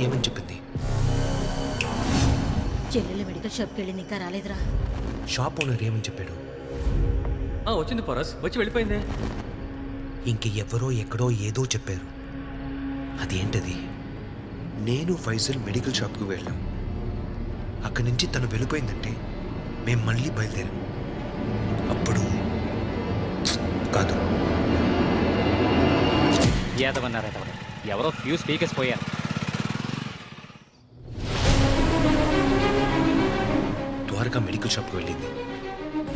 ఏమని చెప్పింది? చెల్లెలు మెడికల్ షాప్కి వెళ్ళింది, ఇంకా రాలేదురా. షాప్ ఓనర్ ఏమని చెప్పాడు? వచ్చింది పరస్, వచ్చి వెళ్ళిపోయింది. ఇంక ఎవరో ఎక్కడో ఏదో చెప్పారు. అదేంటది? నేను ఫైజల్ మెడికల్ షాప్కి వెళ్ళాం. అక్కడి నుంచి తను వెళ్ళిపోయిందంటే మేము మళ్ళీ బయలుదేరాం. అప్పుడు కాదు, ఏదవన్నారట, ఎవరో ఫ్యూజ్ స్పీకర్స్ పోయారు. ద్వారకా మెడికల్ షాప్కి వెళ్ళింది.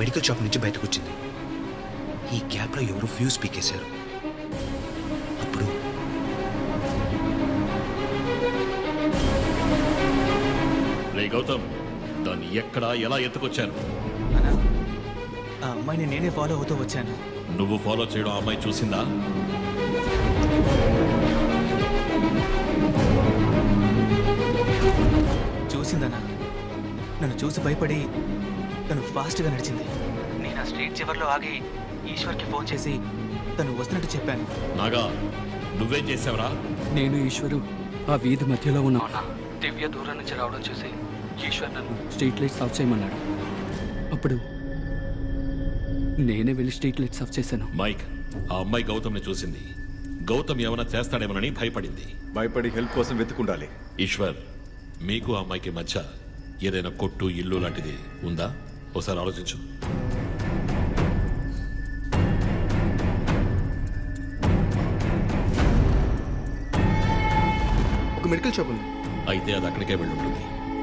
మెడికల్ షాప్ నుంచి బయటకు వచ్చింది. ఈ గ్యాప్లో ఎవరో ఫ్యూజ్ పీకేశారు. అప్పుడు గౌతమ్, దాన్ని ఎక్కడ ఎలా ఎత్తుకొచ్చాను? ఆ అమ్మాయిని నేనే ఫాలో అవుతూ వచ్చాను. నువ్వు ఫాలో చేయడం ఆ అమ్మాయి చూసిందా? చూసిందనా? నన్ను చూసి భయపడి తను ఫాస్ట్గా నడిచింది. నేను ఆ స్ట్రీట్ చివర్లో ఆగి ఈశ్వర్కి ఫోన్ చేసి తను వస్తున్నట్టు చెప్పాను. నాగా, నువ్వేం చేసావురా? నేను ఈశ్వరు ఆ వీధి మధ్యలో ఉన్నా. దివ్య దూరం నుంచి రావడం చూసి ఈశ్వర్ నన్ను స్ట్రీట్ లైట్స్ ఆఫ్ చేయమన్నాడు. అప్పుడు నేనే వెళ్ళి స్ట్రీట్ లైట్స్ ఆఫ్ చేశాను. మైక్, ఆ అమ్మాయి గౌతమ్ని చూసింది. గౌతమ్ ఏమైనా చేస్తాడేమోనని భయపడింది. భయపడి హెల్ప్ కోసం వెతుకుండాలి. ఈశ్వర్, మీకు ఆ అమ్మాయికి మధ్య ఏదైనా కొట్టు, ఇల్లు లాంటిది ఉందా? ఒకసారి ఆలోచించు. ఒక మెడికల్ షాప్ ఉంది. అయితే అది అక్కడికే వెళ్ళుంటుంది.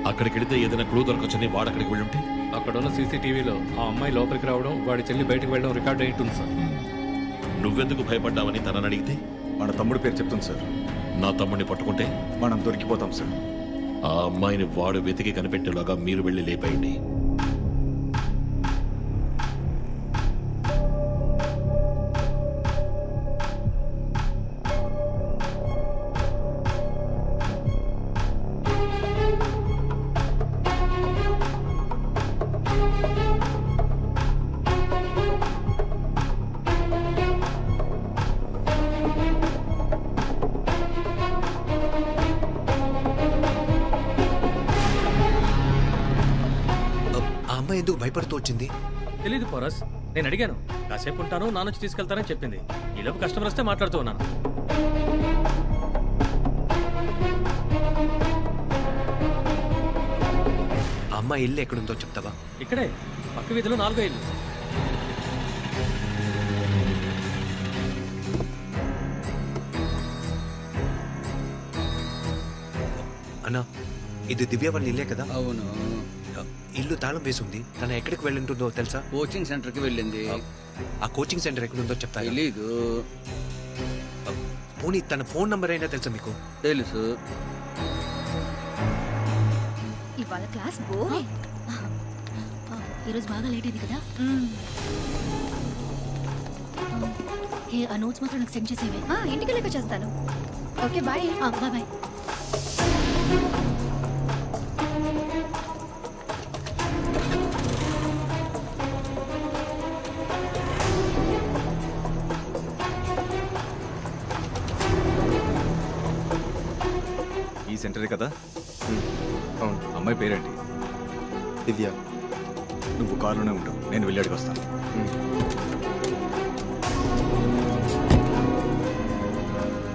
అక్కడికి వెళితే ఏదైనా క్లూ దొరకొచ్చని వాడు అక్కడికి వెళ్ళుంటే? అక్కడున్న సీసీటీవీలో ఆ అమ్మాయి లోపలికి రావడం, వాడి చెల్లి బయటకు వెళ్ళడం రికార్డ్ అయింటుంది సార్. నువ్వెందుకు భయపడ్డావని తనని అడిగితే? మన తమ్ముడు పేరు చెప్తుంది సార్. నా తమ్ముడిని పట్టుకుంటే మనం దొరికిపోతాం సార్. ఆ అమ్మాయిని వాడు వెతికి కనిపెట్టేలాగా మీరు వెళ్ళి లేపేయండి. ఎందుకు భయపడుతూ వచ్చింది? తెలీదు పరస్, నేను అడిగాను. కాసేపు ఉంటాను, నానొచ్చి తీసుకెళ్తానని చెప్పింది. ఈలోపు కస్టమర్ వస్తే మాట్లాడుతూ ఉన్నాను. అమ్మ ఇల్లు ఎక్కడుందో చెప్తావా? ఇక్కడే పక్క వీధిలో 4వ ఇల్లు. అన్నా, ఇది దివ్య వాళ్ళ ఇల్లే కదా? అవును. ఇల్లు తాళం వేసి ఉంది. తన ఎక్కడికి వెళ్ళుంటుందో తెలుసా? కోచింగ్ సెంటర్కి వెళ్ళింది. ఆ కోచింగ్ సెంటర్ ఎక్కడుందో చెప్తా. తెలీదు. పోనీ తన ఫోన్ నంబర్ అయినా తెలుసా మీకు? తెలుసు. ఇవాళ క్లాస్ బోర్. ఈరోజు బాగా లేట్ అయింది కదా. ఆ నోట్స్ మాత్రం నాకు సెండ్ చేసేవే. ఇంటికి వెళ్ళాక చేస్తాను. Okay, bye. Bye bye. ఈ సెంటరే కదా? అవును. అమ్మాయి పేరేంటి? దివ్య. నువ్వు కారులోనే ఉంటావు, నేను వెళ్ళాడికి వస్తాను.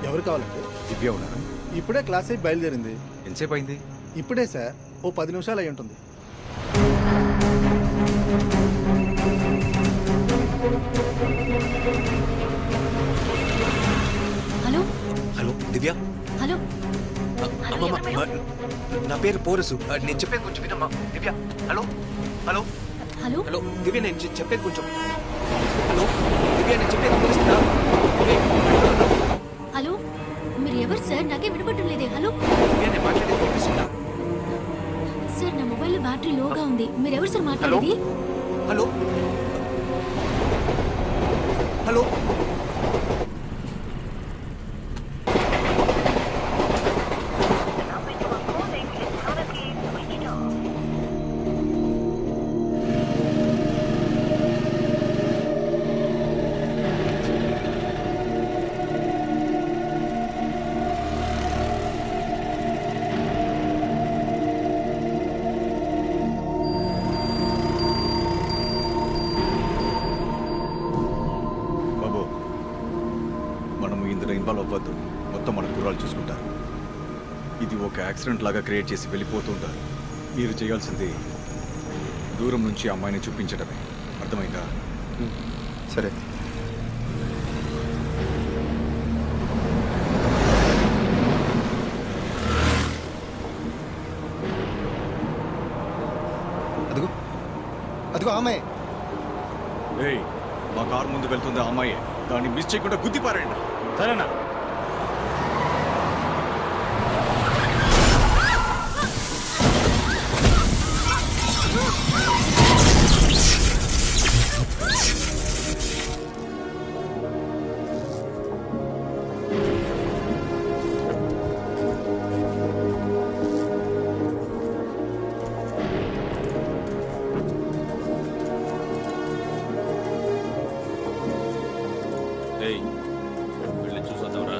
ఎవరు కావాలండి? దివ్య ఉన్నారా? ఇప్పుడే క్లాస్ అయి బయలుదేరింది. ఎంతసేపు అయింది? ఇప్పుడే సార్, ఓ 10 నిమిషాలు అయి ఉంటుంది. హలో హలో దివ్య. హలో. నా పేరు పోరసు. నేను చెప్పేది కొంచెం వినమ్మా. దివ్య. హలో హలో హలో హలో దివ్య, నేను చెప్పేది కొంచెం. హలో దివ్య, నేను చెప్పేది తెలుస్తుందా? హలో, మీరు ఎవరు సార్? నాకే వినపడటం లేదే. హలో దివ్య, నేను మాట్లాడేది వినిపిస్తుందా? సార్, నా మొబైల్లో బ్యాటరీ లోగా ఉంది. మీరు ఎవరు సార్ మాట్లాడేది? హలో హలో మనం ఇందులో ఇన్వాల్వ్ అవ్వద్దు. మొత్తం మన కుర్రాలు చూసుకుంటారు. ఇది ఒక యాక్సిడెంట్ లాగా క్రియేట్ చేసి వెళ్ళిపోతుంటారు. మీరు చేయాల్సింది దూరం నుంచి అమ్మాయిని చూపించడమే. అర్థమైందా? సరే. అదిగో అదిగో అమ్మాయి. ఏయ్, మా కారు ముందు వెళ్తుంది ఆ అమ్మాయి. దాన్ని మిస్ చేయకుండా గుద్దిపారండి. సరేనా? ఏయ్, వెళ్ళి చూసొద్దాంరా.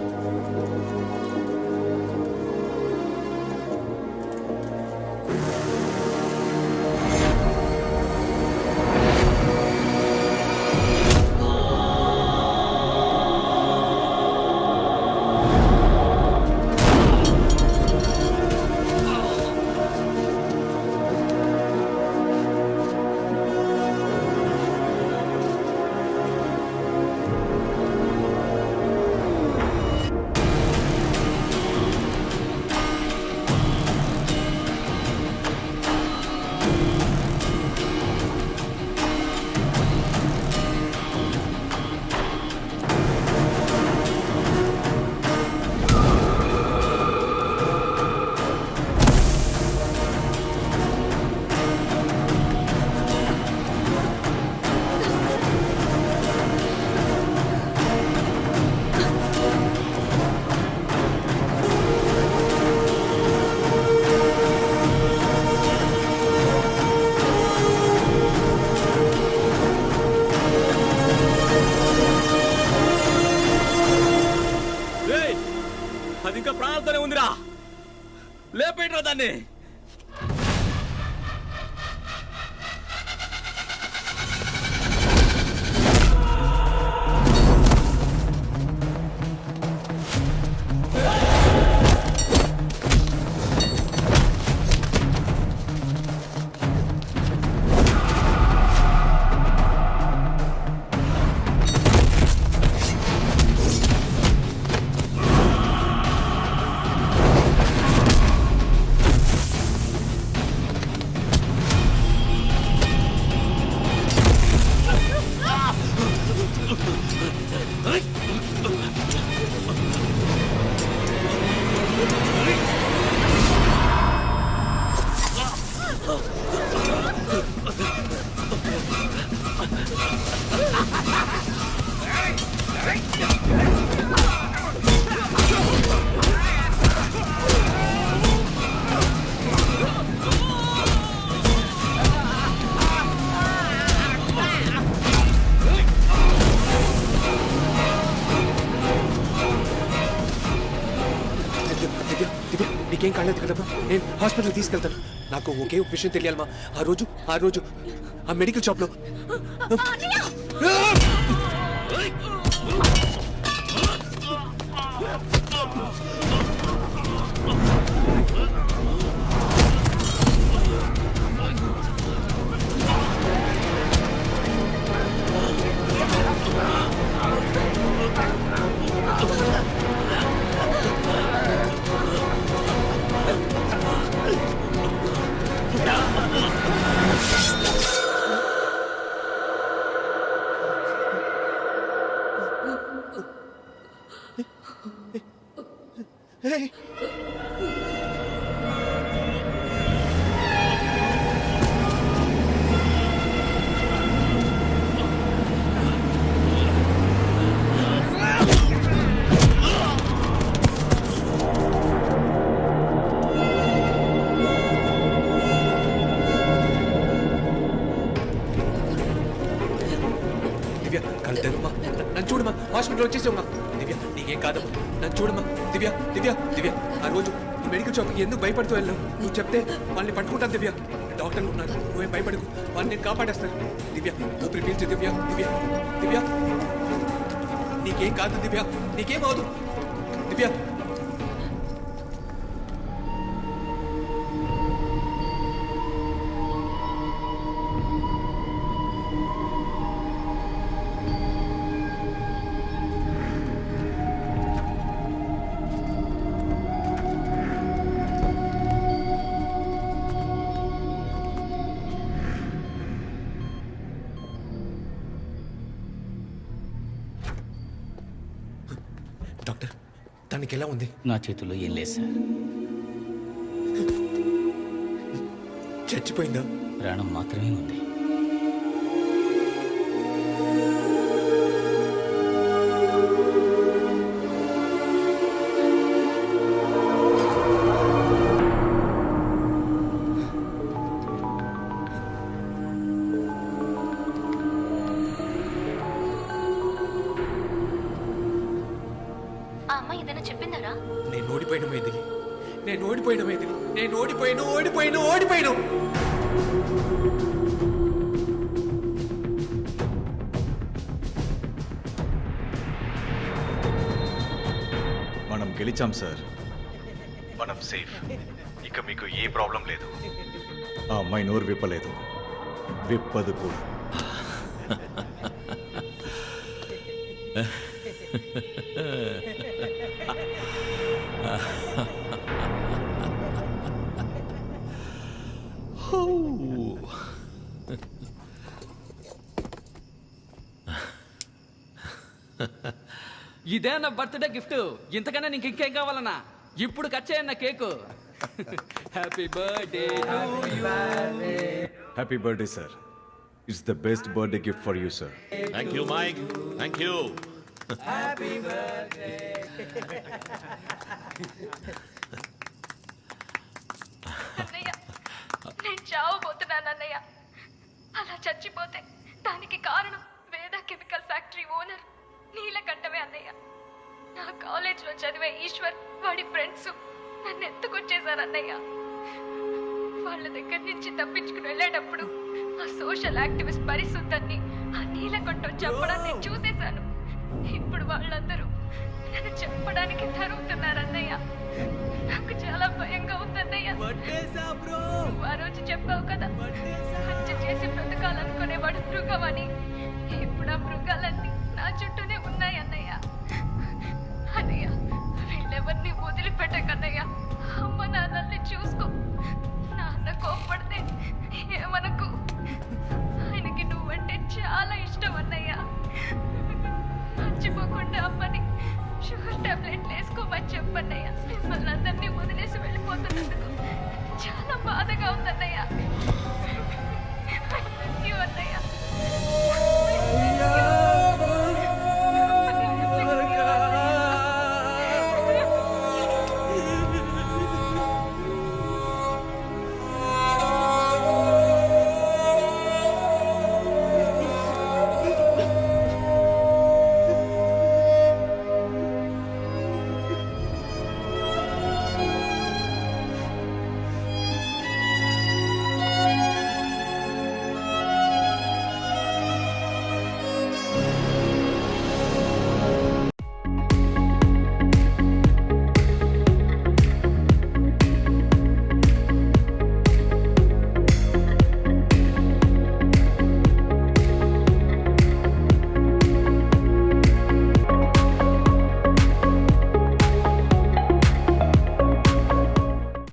అది ఇంకా ప్రాణాలతోనే ఉందిరా. లేపేట్రా దాన్ని. నీకేం కాలేదు కదమ్మా? నేను హాస్పిటల్ తీసుకెళ్తాను. నాకు ఒకే ఒక విషయం తెలియాలమ్మా. ఆ రోజు ఆ మెడికల్ షాప్లో నన్ను చూడమ్మా. హాస్పిటల్ వచ్చేసామ్మా. దివ్య నీకేం కాదమ్మా. నన్ను చూడమ్మా. దివ్య దివ్య దివ్య ఆ రోజు ఈ మెడికల్ షాప్కి ఎందుకు భయపడుతూ వెళ్ళావు? నువ్వు చెప్తే వాళ్ళని పట్టుకుంటాను. దివ్య డాక్టర్లు ఉన్నారు, నువ్వేం భయపడకు. వాళ్ళని నేను కాపాడేస్తాను. దివ్య ఊపిరి పీల్చు. దివ్య దివ్య దివ్య నీకేం కాదు దివ్య, నీకేం అవదు దివ్య. డాక్టర్, దానికి ఎలా ఉంది? నా చేతుల్లో ఏం లేదు సార్. చచ్చిపోయిందా? ప్రాణం మాత్రమే ఉంది. ఆ అమ్మాయి ఏదైనా చెప్పిందరా? నేను ఓడిపోయిన మైథిలి, నేను ఓడిపోయిన మైథిలి, నేను ఓడిపోయాను. మనం గెలిచాం సార్, మనం సేఫ్. ఇక మీకు ఏ ప్రాబ్లం లేదు. ఆ అమ్మాయి నోరు విప్పలేదు, విప్పదు కూడా. ఇదే నా బర్త్డే గిఫ్ట్. ఇంతకన్నా నీకు ఇంకేం కావాలన్నా? ఇప్పుడు కట్ చేయన్న cake. Happy birthday to you. Happy birthday sir. It's the best birthday gift for you sir. Thank you Mike, thank you. అన్నయ్య, నేను చావబోతున్నాను అన్నయ్య. అలా చచ్చిపోతే దానికి కారణం వేద కెమికల్ ఫ్యాక్టరీ ఓనర్ నీలకంఠమే అన్నయ్య. నా కాలేజ్లో చదివే ఈశ్వర్, వాడి ఫ్రెండ్స్ నన్ను ఎత్తుకొచ్చేశారు అన్నయ్య. వాళ్ళ దగ్గర నుంచి తప్పించుకుని వెళ్ళేటప్పుడు ఆ సోషల్ యాక్టివిస్ట్ పరిశుద్ధాన్ని ఆ నీలకంఠం చెప్పడం నేను చూసేశాను. ఇప్పుడు వాళ్ళందరూ నన్ను చెప్పడానికి తరుగుతున్నారు అన్నయ్య. నాకు చాలా భయంగా ఉందన్నయ్య. నువ్వు ఆ రోజు చెప్పావు కదా, హత్య చేసి బ్రతకాలనుకునేవాడు మృగమని. ఇప్పుడు ఆ మృగాలన్నీ నా చుట్టూనే ఉన్నాయి అన్నయ్య. అన్నయ్య, వీళ్ళెవరిని వదిలిపెట్టకన్నయ్య. అమ్మ నాన్నల్ని చూసుకో. నాన్న కోప్పడితే ఏమనకు. ఆయనకి నువ్వంటే చాలా ఇష్టం అన్నయ్య. మర్చిపోకుండా అమ్మని షుగర్ టాబ్లెట్లు వేసుకోమని చెప్పన్నయ్య. మిమ్మల్ని అందరినీ వదిలేసి వెళ్ళిపోతున్నందుకు చాలా బాధగా ఉందన్నయ్య. అన్నయ్య